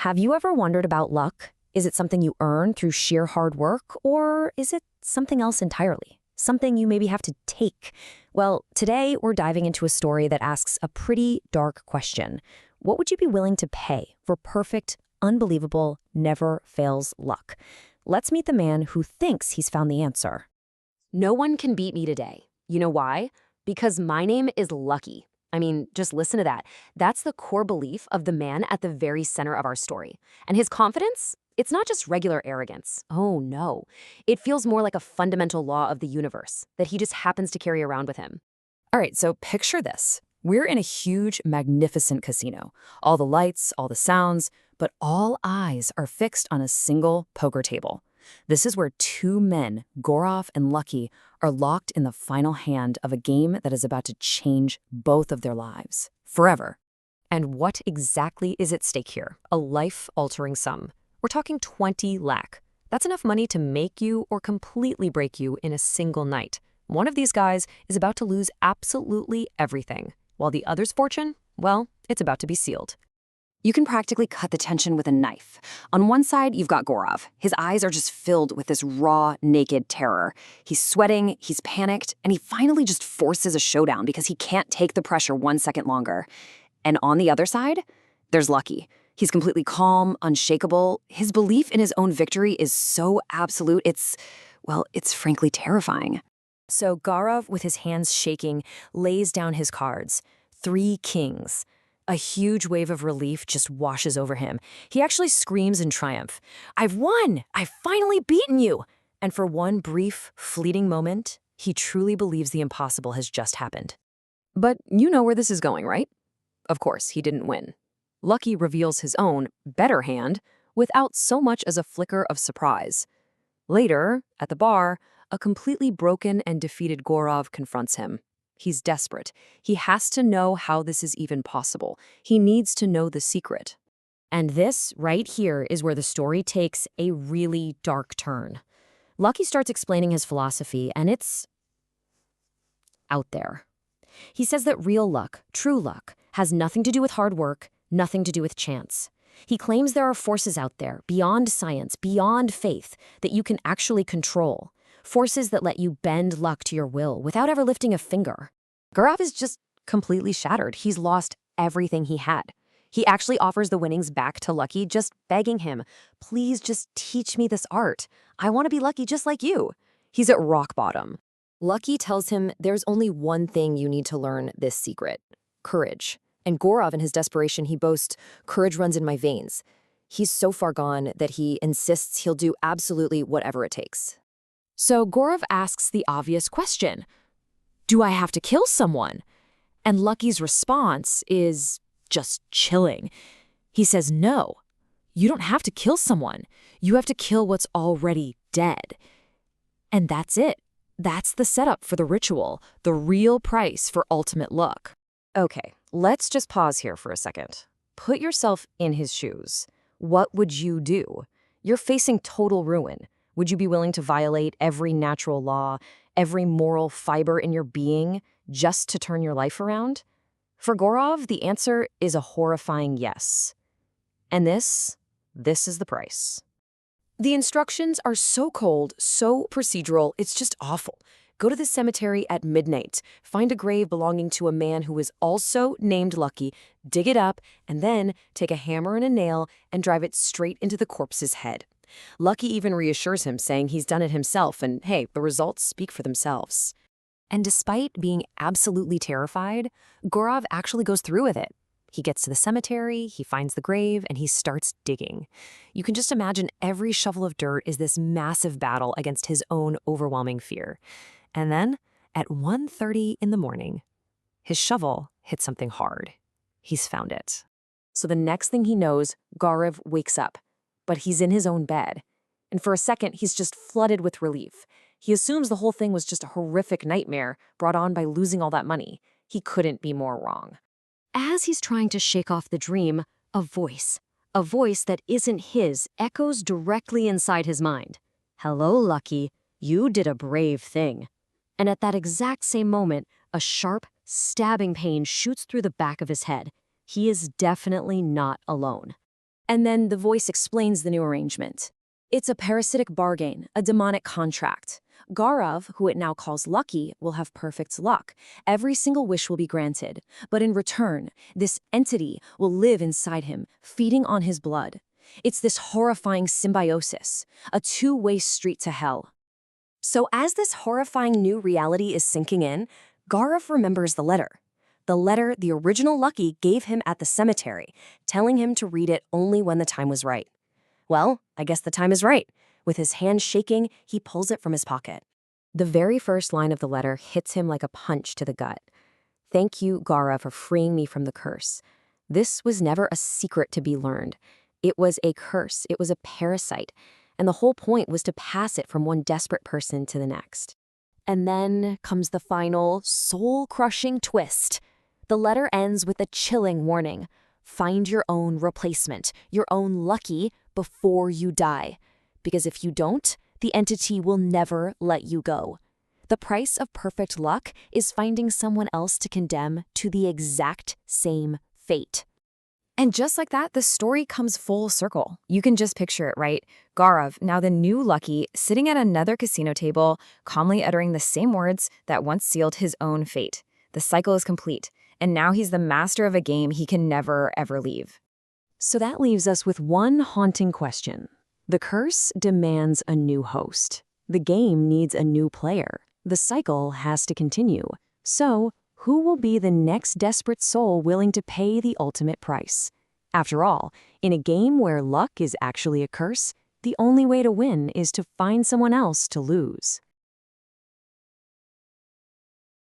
Have you ever wondered about luck? Is it something you earn through sheer hard work, or is it something else entirely? Something you maybe have to take? Well, today we're diving into a story that asks a pretty dark question. What would you be willing to pay for perfect, unbelievable, never fails luck? Let's meet the man who thinks he's found the answer. No one can beat me today. You know why? Because my name is Lucky. I mean, just listen to that. That's the core belief of the man at the very center of our story. And his confidence? It's not just regular arrogance. Oh, no. It feels more like a fundamental law of the universe that he just happens to carry around with him. All right, so picture this. We're in a huge, magnificent casino. All the lights, all the sounds, but all eyes are fixed on a single poker table. This is where two men, Gaurav and Lucky, are locked in the final hand of a game that is about to change both of their lives, forever. And what exactly is at stake here? A life-altering sum. We're talking 20 lakh. That's enough money to make you or completely break you in a single night. One of these guys is about to lose absolutely everything, while the other's fortune, well, it's about to be sealed. You can practically cut the tension with a knife. On one side, you've got Gaurav. His eyes are just filled with this raw, naked terror. He's sweating, he's panicked, and he finally just forces a showdown because he can't take the pressure 1 second longer. And on the other side, there's Lucky. He's completely calm, unshakable. His belief in his own victory is so absolute, it's frankly terrifying. So Gaurav, with his hands shaking, lays down his cards. 3 kings. A huge wave of relief just washes over him. He actually screams in triumph. "I've won! I've finally beaten you!" And for one brief, fleeting moment, he truly believes the impossible has just happened. But you know where this is going, right? Of course, he didn't win. Lucky reveals his own, better hand without so much as a flicker of surprise. Later, at the bar, a completely broken and defeated Gaurav confronts him. He's desperate. He has to know how this is even possible. He needs to know the secret. And this, right here, is where the story takes a really dark turn. Lucky starts explaining his philosophy, and it's out there. He says that real luck, true luck, has nothing to do with hard work, nothing to do with chance. He claims there are forces out there, beyond science, beyond faith, that you can actually control. Forces that let you bend luck to your will without ever lifting a finger. Gaurav is just completely shattered. He's lost everything he had. He actually offers the winnings back to Lucky, just begging him, "Please just teach me this art. I want to be lucky just like you." He's at rock bottom. Lucky tells him there's only one thing you need to learn this secret: courage. And Gaurav, in his desperation, he boasts, "Courage runs in my veins." He's so far gone that he insists he'll do absolutely whatever it takes. So Gaurav asks the obvious question, do I have to kill someone? And Lucky's response is just chilling. He says, no, you don't have to kill someone. You have to kill what's already dead. And that's it. That's the setup for the ritual, the real price for ultimate luck. Okay, let's just pause here for a second. Put yourself in his shoes. What would you do? You're facing total ruin. Would you be willing to violate every natural law, every moral fiber in your being, just to turn your life around? For Gaurav, the answer is a horrifying yes. And this is the price. The instructions are so cold, so procedural, it's just awful. Go to the cemetery at midnight, find a grave belonging to a man who is also named Lucky, dig it up, and then take a hammer and a nail and drive it straight into the corpse's head. Lucky even reassures him, saying he's done it himself, and hey, the results speak for themselves. And despite being absolutely terrified, Gaurav actually goes through with it. He gets to the cemetery, he finds the grave, and he starts digging. You can just imagine every shovel of dirt is this massive battle against his own overwhelming fear. And then, at 1:30 in the morning, his shovel hits something hard. He's found it. So the next thing he knows, Gaurav wakes up. But he's in his own bed. And for a second, he's just flooded with relief. He assumes the whole thing was just a horrific nightmare brought on by losing all that money. He couldn't be more wrong. As he's trying to shake off the dream, a voice that isn't his, echoes directly inside his mind. "Hello, Lucky. You did a brave thing." And at that exact same moment, a sharp, stabbing pain shoots through the back of his head. He is definitely not alone. And then the voice explains the new arrangement. It's a parasitic bargain, a demonic contract. Gaurav, who it now calls Lucky, will have perfect luck. Every single wish will be granted. But in return, this entity will live inside him, feeding on his blood. It's this horrifying symbiosis, a two-way street to hell. So as this horrifying new reality is sinking in, Gaurav remembers the letter. The letter the original Lucky gave him at the cemetery, telling him to read it only when the time was right. Well, I guess the time is right. With his hand shaking, he pulls it from his pocket. The very first line of the letter hits him like a punch to the gut. Thank you, Gaurav, for freeing me from the curse. This was never a secret to be learned. It was a curse. It was a parasite. And the whole point was to pass it from one desperate person to the next. And then comes the final, soul-crushing twist. The letter ends with a chilling warning. Find your own replacement, your own Lucky, before you die. Because if you don't, the entity will never let you go. The price of perfect luck is finding someone else to condemn to the exact same fate. And just like that, the story comes full circle. You can just picture it, right? Gaurav, now the new Lucky, sitting at another casino table, calmly uttering the same words that once sealed his own fate. The cycle is complete, and now he's the master of a game he can never, ever leave. So that leaves us with one haunting question. The curse demands a new host. The game needs a new player. The cycle has to continue. So, who will be the next desperate soul willing to pay the ultimate price? After all, in a game where luck is actually a curse, the only way to win is to find someone else to lose.